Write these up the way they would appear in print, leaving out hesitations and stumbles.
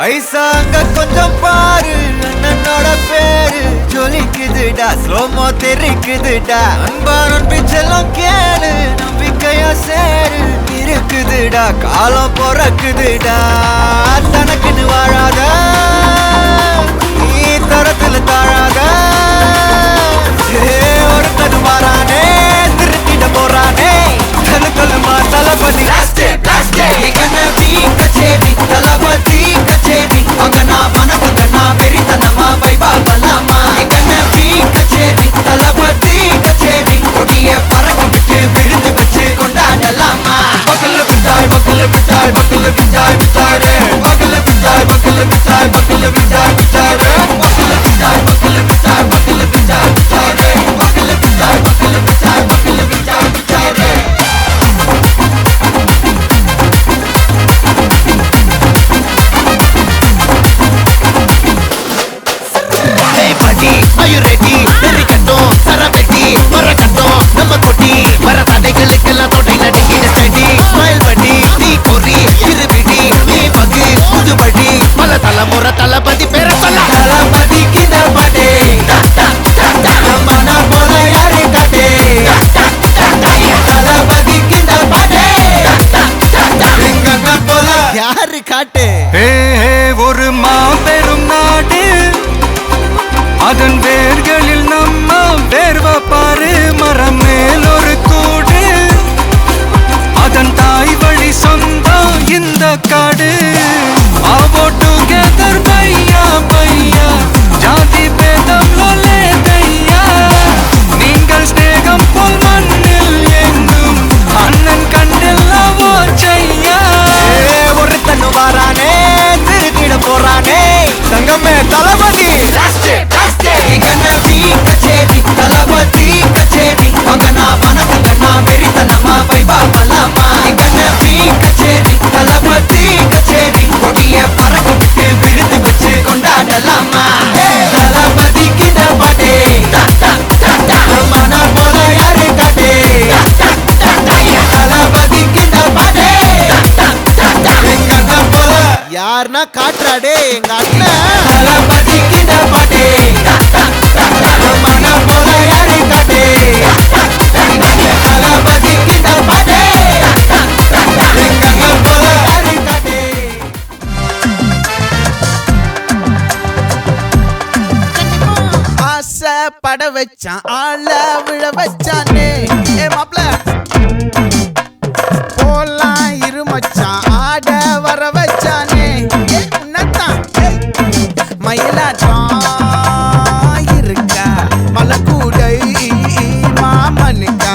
ஐசாங்க கொஞ்சம் பாரு அண்ணனோட பேரு ஜொலிக்குதுடா ஸ்லோமோ தெரிக்குதுடா அன்பானன் பிச்செல்லாம் கேளு நம்பிக்கையா சேரு இருக்குதுடா காலம் பொறக்குதுடா தனக்குன்னு வாழாத நீ தரத்துல தாழாத ஒருத்தது மாறானே திருத்திட போறானே தலுக்கலுமா தளபதி தளபதி கச்சேரி அங்கனா வனக்கு கண்ணா வெறித்தனமா வைபா பல்லாமா கண்ணபி கச்சேரி தளபதி கச்சேரி கொடிய பறக்க விட்டு விழுந்து வச்சு கொண்டாடலாமா பக்கல்ல விட்டாய் பக்கல்ல விட்டாய் பக்கல்ல விட்டாய் விட்டாரு பக்கல்ல விட்டாய் பக்கல்ல விட்டாய் பக்கல்ல விட்டாய் விட்டாரு பக்கல்ல விட்டாய் பக்கல்ல விட்டாய் பக்கல்ல விட்டாய் விட்டாரு பக்கல்ல விட்டாய் பக்கல்ல விட்டாய் பக்கல்ல விட்டாய் விட்டாரு Are you ready? Derikattom, Sarabeti, Marakattom, Namma Koti, Marathadegalukella thottai nadikida steady. Smile buddy, nee kori, iruvidi, nee pagi, pudu buddy, pala thalamura thalapathy pera solla. Thalapathy kinda pade, mana pola yaare kate. Thalapathy kinda pade, engana pola yaare kate. Hey, oru maaperum naadu அதன் வேர்களில் நம்ம வேர்வ பாரு மரம் மேல் ஒரு கூடு அதன் தாய் வழி சொந்தம் இந்த காடு ஆவோ டுகெதர் பையா பையா ஜாதி பேதம் லோலே தையா நீங்கள் ஸ்நேகம் போல் மண்ணில் எங்கும் அண்ணன் கண்டெல்லவோ செய்யா ஒரு தன்னு வாரானே திருக்கிட போறானே தங்கமே தளபதி கண்ணபி கச்சேரி தளபதி கச்சேரி அங்கனா வனக்கு கண்ணா வெறித்தனமா வைபா பல்லாமா கண்ணபி கச்சேரி தளபதி கச்சேரி கொடிய பறக்க விட்டு விழுந்து வச்சு கொண்டாடலாமா தளபதி கிட்ட பாட்டே மன போல யாரு காட்டே தளபதி கிட்ட பாட்டே எங்க அண்ணன் போல யாருன்னா காட்டுறாடே எங்க அண்ணன் தளபதி கிட்ட பாட்டே மன போல யாரு காட்டே தளபதி கிட்ட பாட்டே எங்க அண்ணன் போல யாரு காட்டே ஆசை பட வச்சான் ஆள விழ வச்சானே ஏ மாப்ள போலாம் இருமச்சான் ஆட வர வச்சானே உன்னத்தான் மயிலாட்டம் இருக்கா மலக்கூடை மாமனுக்கா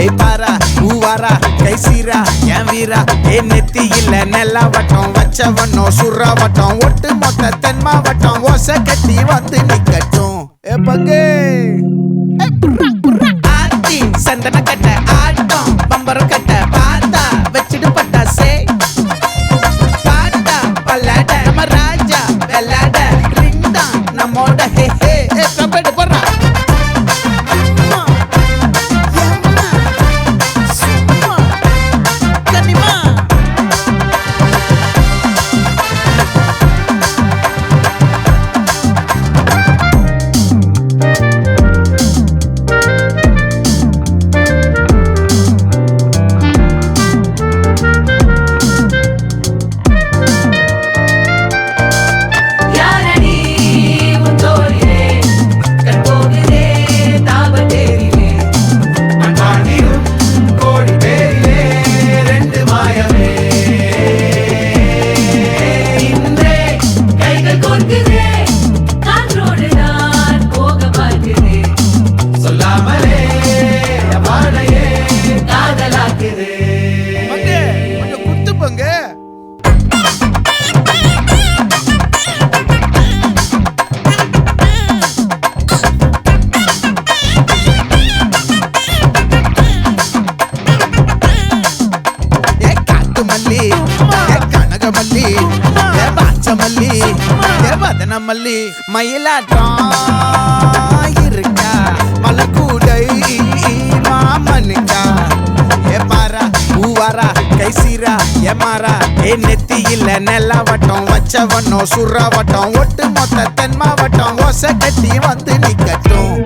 ஏய் பாரா ஊவாரா கைசீரா என் வீரா ஏ நெத்தி இல்ல நெல்லா வட்டம் வச்சவனோ சுறா வட்டம் ஒட்டு மொத்த தென் மாவட்டம் ஓசை கட்டி வந்து நிக்கட்டும் ஏ பங்கே ஆத்தி சந்தன கட்ட ஆட்டம் பம்பரம் கட்ட பார்த்தா வச்சிடு பட்டாசே பாட்டா பல்லாட நம்ம ராஜா வெள்ளாட ரிங் தான் நம்மோட ஹே ஹே கம்பெடு போடுறா மல்லி மயிலாட்டம் இருக்கா மலக்கூடை மாமனுக்கா ஏ பாரா ஊவாரா கைசீரா ஏமாறா ஏ நெத்தி இல்ல நெல்லாவட்டம் வச்சவட்டம் சுறாவட்டம் ஒட்டு மொத்த தென் மாவட்டம் ஓசை கட்டி வந்து நிக்கட்டும்.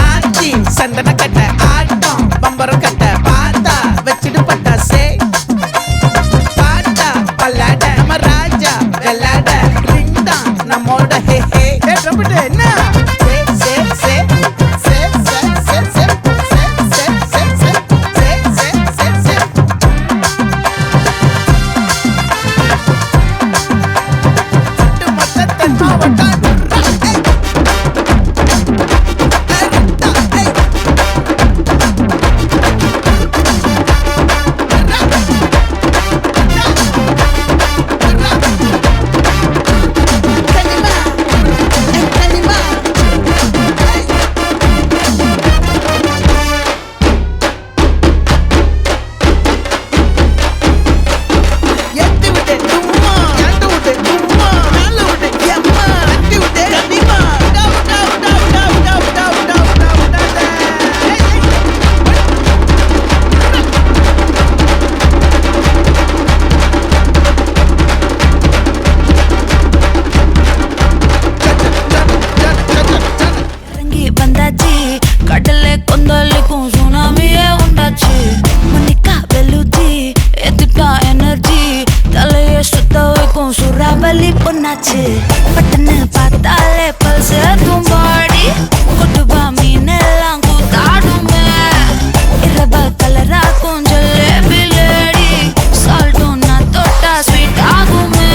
ஆச்சி சந்தன கட்ட ஆட்டம் பம்பரம் கட்ட பார்த்தா வச்சிடு பட்டாசே பாட்டா பல்லாட நம்ம ராஜா வெள்ளாட ரிங் தான் நம்மோட ஹே ஹே என்ன கடலே கொந்தளிக்கும் சுனாமியே உண்டாச்சு மணிக்கா வெளுச்சி எதிட்டா எனர்ஜி தலைய சுத்த வைக்கும் சுறாவலி பொண்ணாச்சு பட்டன்னு பார்த்தாலே பல்ஸ் தும்பாடி கொட்டுபா மீன் எல்லாம் கூத்தாடுமே இரவ கலராக்கும் ஜல்லேபி லேடி சால்ட்டும் நான் தொட்டா ஸ்வீட் ஆகுமே.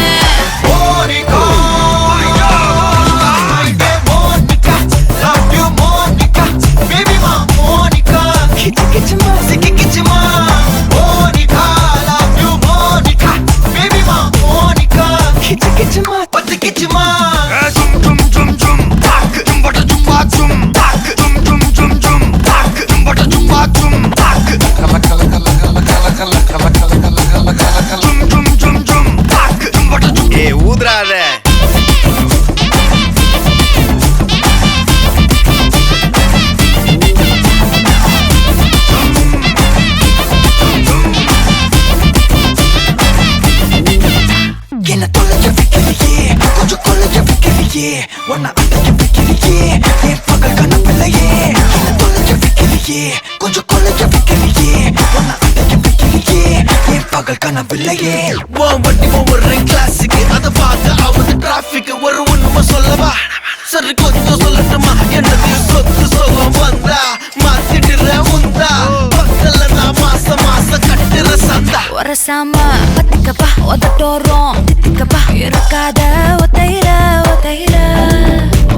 ஊதுறாத என்ன தொலைஞ்ச வைக்கிறியே கொஞ்சம் கொலைஞ்ச வைக்கிறியே உன்னை அடைக்க வைக்கிறியே என் பகல் கனவில்லையே என்ன தொலைஞ்ச வைக்கிறியே கொஞ்சம் கொலைஞ்ச வைக்கிறியே உன்னை அடைக்க வைக்கிறியே என் பகல் கனவில்லையே வண்டி ஒவ்வொரு கிளாஸுக்கு அதை பார்த்து ஆகுது டிராபிக் ஒரு உண்மை சொல்லவா சரி கொஞ்சம் சொல்லட்டுமா என்னது சொத்து சொல்லம் வந்தா மாத்திடுற உந்தா பக்கல்ல நான் மாசம் கட்டுற சந்தா ஒரசாம பத்திக்கப்பா ஒதட்டோரம் தித்திக்கப்பா இருக்காத ஒத்தையில ஒத்தையில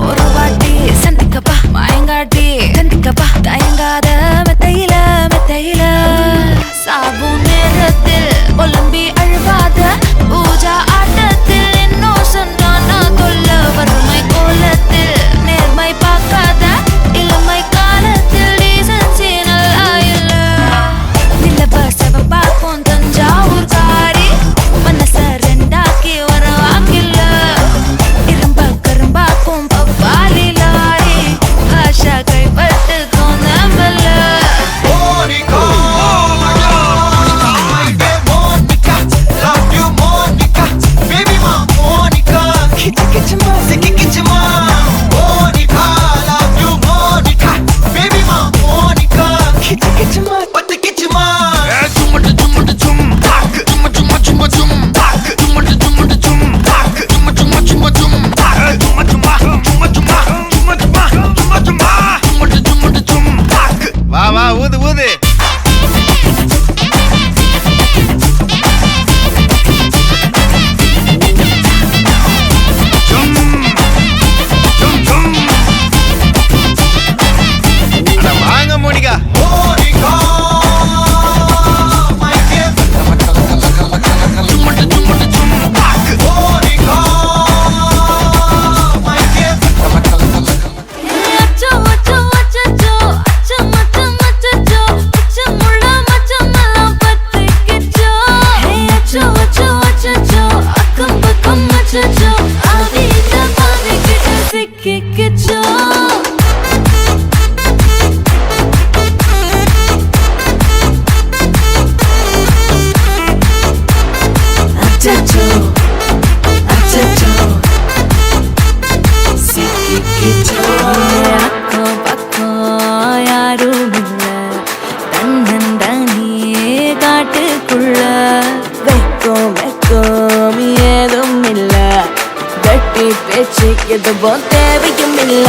ஒரு வாட்டி சந்திக்கப்பா மாயங்காட்டி கண்டிக்கப்பா தயங்காத மெத்தையில மெத்தையில சாபு நேரத்தில் ஒலம்பி அழுவாத பூஜா ஆட்டத்தில் இன்னும் சொன்னானா கொல்ல வறுமை கோலத்தில் நேர்மை பார்க்காத இளமை காலத்தில் டீசன்சி நல்லா இல்ல நிலவ செவப்பாக்கும் தஞ்சாவூர் காரி மனச ரெண்டாக்கி வரவாக்கில்ல இரும்ப கரும்பாக்கும் பப்பாலி லாரி ஆஷா கைப்பட்டுக்கும் நம்பல எதுவும் தேவையும் இல்ல.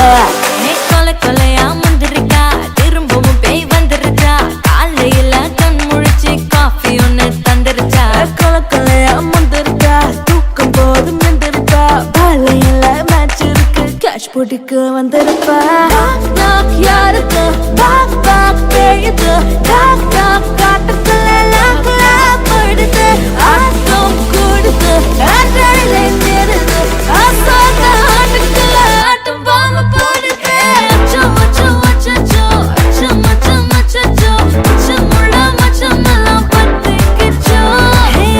நீ கொலை கொலையா முந்திருக்கா, திரும்பவும் பேய் வந்துருச்சா, காலையில கண் முழிச்சு காஃபி ஒன்னு தந்துருச்சா. கொலை கொலையா முந்திருக்கா, தூக்கம் போதும் வந்துருக்கா, காலையில மேட்ச் இருக்கு, கேஷ் போட்டுக்கு வந்திருப்பா. யாருக்கு பாக் பாக் பேயுது, டாக் டாக் காட்டுக்குள்ள லாக்ல போயிடுது, ஆட்டம் கூடுது, ஆட்டாயிலே நேருது, ஆசாத ஆட்டுக்குள்ள ஆட்டம் பாம்பு போடுது. அச்சம் அச்சம் அச்சச்சோ, அச்சம் அச்சம் அச்சச்சோ, அச்சமுள்ள மச்சமெல்லாம் பத்திக்கிச்சோ.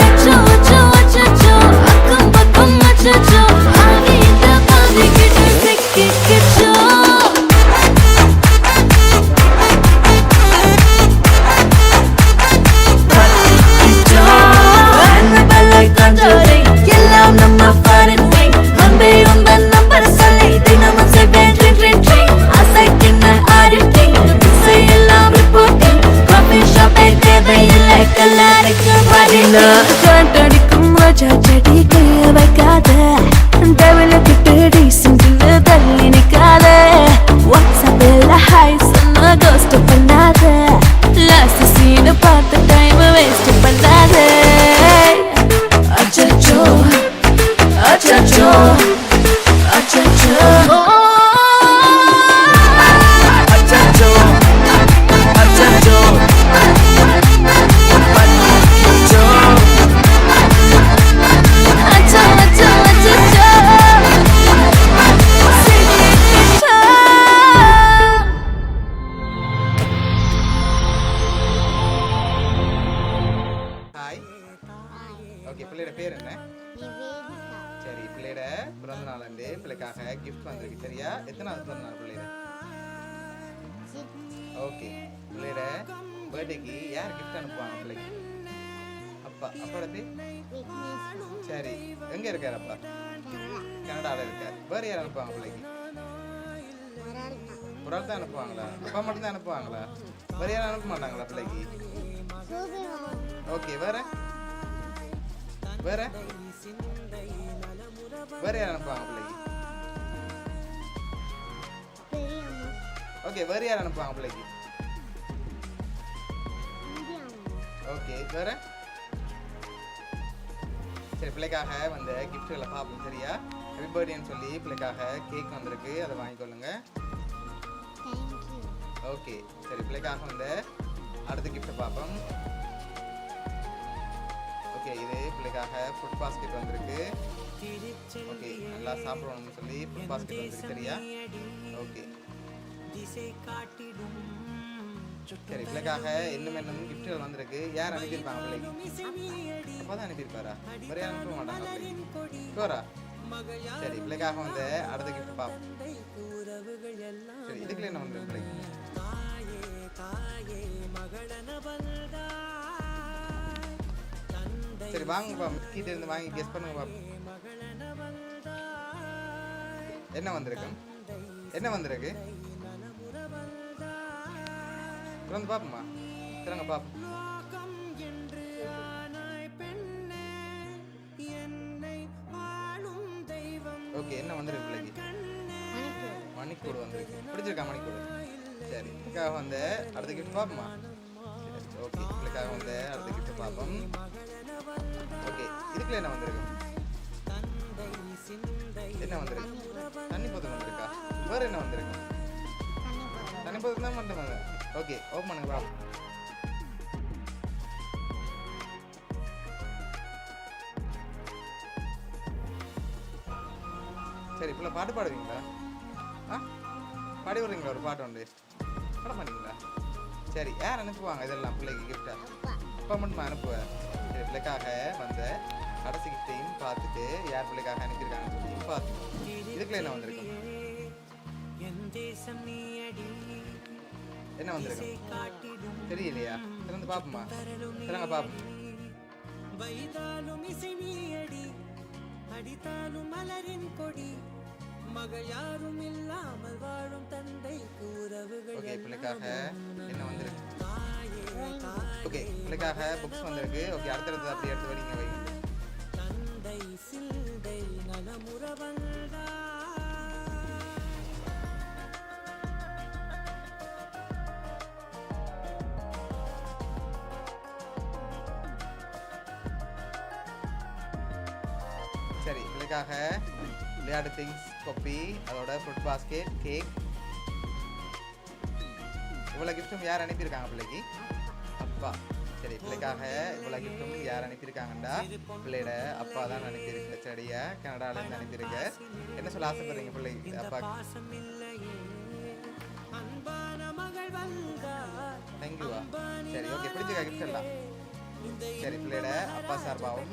அச்சம் அச்சம் அச்சச்சோ, அக்கம் பக்கம் அச்சச்சோ, ஆவியிட்ட பாதிக்கிட்டு சிக்கிக்கிச்சோ. எல்லாம் நம்ம பாருங்க, அன்பே உங்கள் நம்பர் சொல்லி தினமும் செய்வேன் ட்ரிங் ட்ரிங் ட்ரிங். அசைக்கின்ற ஆடிட்டிங், எல்லாம் ரிப்போர்ட்டிங், காஃபி ஷாப்பே தேவையில்லை, கல்லறைக்கு வரல. காட்டடிக்கும் ரோஜா செடி கைய வைக்காத, டெவலப்பிட்டு டீசென்ட்ல தள்ளி நிக்காத, வாட்ஸ்அப்பில் ஹாய் சொன்ன கோஸ்ட் பண்ணாத, லாஸ்ட் சீனை பார்த்து டைம் வேஸ்ட் பண்ணாத. அச்சச்சோ அச்சச்சோ அச்சச்சோ அச்சச்சோ அச்சச்சோ பல்லிச்சோ அச்சோ அச்சோ அச்சச்சோ சிக்கிச்சோ. ஹாய். ஓகே, பிள்ளையோட பேர் என்ன? சரி, பிள்ளையோட பிறந்த நாள் அன்று பிள்ளைக்காக கிஃப்ட் வந்திருக்கு. சரியா? எத்தனாவது பிறந்த நாள் பிள்ளையோட? ஓகே, பிள்ளையோட பர்த்டேக்கு யார் கிஃப்ட் அனுப்புவாங்க பிள்ளைக்கு? அப்பா. அப்பாவோட பேர்? சரி, எங்க இருக்கார் அப்பா? கனடாவில் இருக்கார். வேறு யார் அனுப்புவாங்க பிள்ளைக்கு? ஒரு ஆள் தான் அனுப்புவாங்களா? அப்பா மட்டும் தான் அனுப்புவாங்களா? வேறு யாரும் அனுப்ப மாட்டாங்களா பிள்ளைக்கு? ஓகே, வேற வேற வேற யார் அனுப்புவாங்க பிள்ளைக்கு? ஓகே, வேற யார் அனுப்புவாங்க பிள்ளைக்கு? ஓகே, வேற. சரி, பிள்ளைக்காக வந்த கிஃப்ட்களை பார்ப்போம். சரியா? ஹாப்பி பர்த்டேன்னு சொல்லி பிள்ளைக்காக கேக் வந்திருக்கு, அதை வாங்கிக்கொள்ளுங்க. ஓகே, சரி, பிள்ளைக்காக வந்த அடுத்த கிஃப்ட்டை பார்ப்போம். ஓகே, இது பிள்ளைக்காக ஃபுட் பாஸ்கெட் வந்திருக்கு. ஓகே, நல்லா சாப்பிடணும்னு சொல்லி ஃபுட் பாஸ்கெட் வந்திருக்கு. சரியா? ஓகே, சரி, பிள்ளைக்காக இன்னும் கிஃப்ட்கள் வந்திருக்கு. யார் அனுப்பியிருப்பாங்க பிள்ளைக்கு? அப்பா தான் அனுப்பியிருப்பாரா? வேறு யாரும் அனுப்ப மாட்டாங்க பிள்ளைக்கு? ஷோரா? சரி, பிள்ளைக்காக வந்து அடுத்த கிஃப்ட் பார்ப்போம். சரி, இதுக்குள்ள என்ன வந்திருக்கு பிள்ளைக்கு? சரி, வாங்கப்பா, கிட்ட இருந்து வாங்கி கெஸ் பண்ணுங்க பாப்போம். என்ன வந்திருக்கு? என்ன வந்திருக்கு? திறந்து பாப்போமா? திறங்க பாப்போம். ஓகே, என்ன வந்திருக்கு பிள்ளைக்கு? மணிக்கூடு வந்திருக்கு. பிடிச்சிருக்கா மணிக்கூடு? சரி, இதுக்காக வந்து அடுத்த கிஃப்ட் பார்ப்போமா? ஓகே, இதுக்காக வந்து அடுத்த கிஃப்ட் பார்ப்போம். ஓகே, இதுக்குள்ள என்ன வந்திருக்கு? என்ன வந்திருக்கு? தண்ணி போத்தல் வந்திருக்கா? வேற என்ன வந்திருக்கு? தண்ணி போத்தல் தான் மட்டும் வாங்க. ஓகே, ஓப்பன் பண்ணுங்க பாப்போம். சரி, இப்போ பாட்டு பாடுவீங்களா? பாடி விடுறீங்களா? ஒரு பாட்டு உண்டு, பாட மாட்டீங்களா? சரி, யார் அனுப்புவாங்க இதெல்லாம் பிள்ளைக்கு கிஃப்டா? அப்பா மட்டும் அனுப்புவேன். சரி, பிள்ளைக்காக வந்த கடைசி கிஃப்டையும் பார்த்துட்டு யார் பிள்ளைக்காக அனுப்பியிருக்காங்கன்னு சொல்லி பார்த்து இதுக்குள்ள என்ன வந்திருக்கும்? என்ன வந்திருக்கும் தெரியலையா? திறந்து பாப்போமா? திறங்க பாப்போம். அடித்தாலும் மலரின் கொடி மகள் யாரும் இல்லாமல் வாழும் தந்தைக்கு உறவுகள். ஓகே, பிள்ளைக்காக என்ன வந்திருக்கு? ஓகே, பிள்ளைக்காக புக்ஸ் வந்திருக்கு. ஓகே, அடுத்தடுத்து அப்படி எடுத்து வரீங்க வைங்க. தந்தை சிந்தை நலமுறவந்தா சரி பிள்ளைக்காக விளையாட்டு திங்ஸ் கொப்பி அதோட ஃப்ரூட் பாஸ்கெட் கேக் இவ்வளோ கிஃப்ட்டும் யார் அனுப்பியிருக்காங்க பிள்ளைக்கு அப்பா சரி பிள்ளைக்காக இவ்வளோ கிஃப்ட்டும் யார் அனுப்பியிருக்காங்கண்டா பிள்ளையோட அப்பா தான் அனுப்பியிருக்க செடியை கனடாலேருந்து அனுப்பியிருக்க என்ன சொல்ல ஆசைப்படுறீங்க பிள்ளைக்கு அப்பா தேங்க்யூவா சரி ஓகே பிடிச்சிருக்கா கிஃப்ட் எல்லாம் சரி பிள்ளையோட அப்பா சார்பாகவும்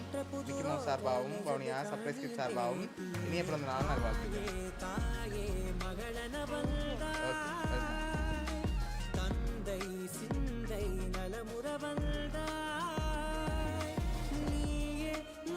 மிக்கி மவுஸ் சார்பாகவும் பவுனியா சர்ப்ரைஸ் கிஃப்ட் சார்பாகவும் இனிய பிறந்த நாள் வாழ்த்துக்கள் ஓகே